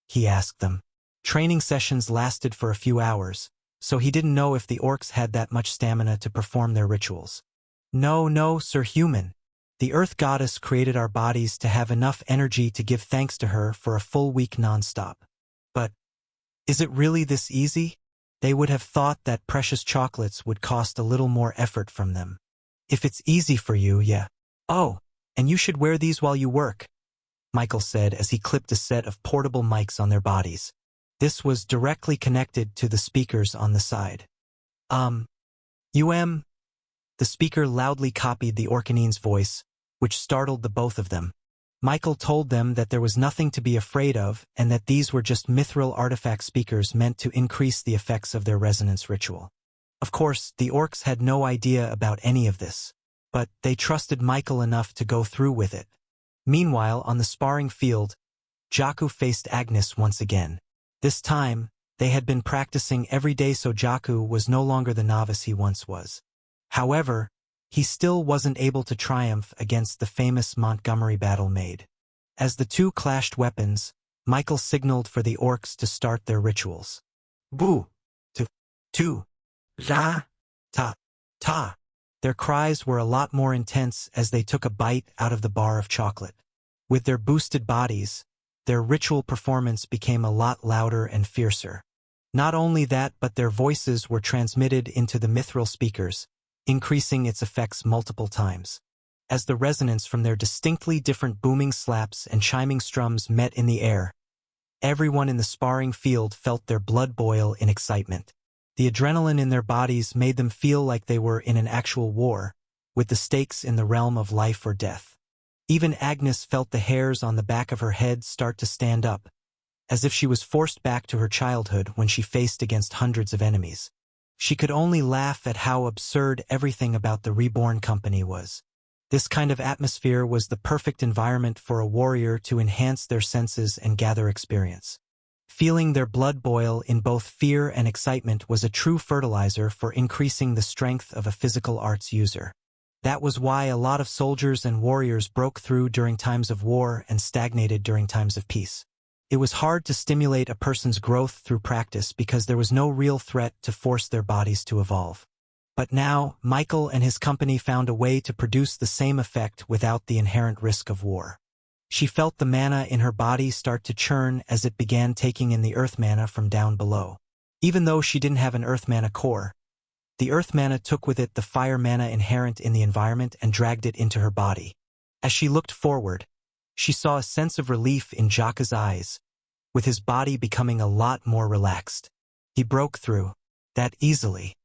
he asked them. Training sessions lasted for a few hours, so he didn't know if the orcs had that much stamina to perform their rituals. No, Sir Human. The Earth Goddess created our bodies to have enough energy to give thanks to her for a full week non-stop. But is it really this easy? They would have thought that precious chocolates would cost a little more effort from them. If it's easy for you, yeah. Oh, and you should wear these while you work, Michael said as he clipped a set of portable mics on their bodies. This was directly connected to the speakers on the side. The speaker loudly copied the Orcanine's voice, which startled the both of them. Michael told them that there was nothing to be afraid of and that these were just mithril artifact speakers meant to increase the effects of their resonance ritual. Of course, the orcs had no idea about any of this, but they trusted Michael enough to go through with it. Meanwhile, on the sparring field, Jakku faced Agnes once again. This time, they had been practicing every day, so Jakku was no longer the novice he once was. However, he still wasn't able to triumph against the famous Montgomery battle maid. As the two clashed weapons, Michael signaled for the orcs to start their rituals. "Boo! Tu! La! Ta! Ta!" Their cries were a lot more intense as they took a bite out of the bar of chocolate. With their boosted bodies, their ritual performance became a lot louder and fiercer. Not only that, but their voices were transmitted into the mithril speakers, increasing its effects multiple times. As the resonance from their distinctly different booming slaps and chiming strums met in the air, everyone in the sparring field felt their blood boil in excitement. The adrenaline in their bodies made them feel like they were in an actual war, with the stakes in the realm of life or death. Even Agnes felt the hairs on the back of her head start to stand up, as if she was forced back to her childhood when she faced against hundreds of enemies. She could only laugh at how absurd everything about the Reborn company was. This kind of atmosphere was the perfect environment for a warrior to enhance their senses and gather experience. Feeling their blood boil in both fear and excitement was a true fertilizer for increasing the strength of a physical arts user. That was why a lot of soldiers and warriors broke through during times of war and stagnated during times of peace. It was hard to stimulate a person's growth through practice because there was no real threat to force their bodies to evolve. But now, Michael and his company found a way to produce the same effect without the inherent risk of war. She felt the mana in her body start to churn as it began taking in the earth mana from down below. Even though she didn't have an earth mana core, the earth mana took with it the fire mana inherent in the environment and dragged it into her body. As she looked forward, she saw a sense of relief in Jakku's eyes, with his body becoming a lot more relaxed. He broke through that easily.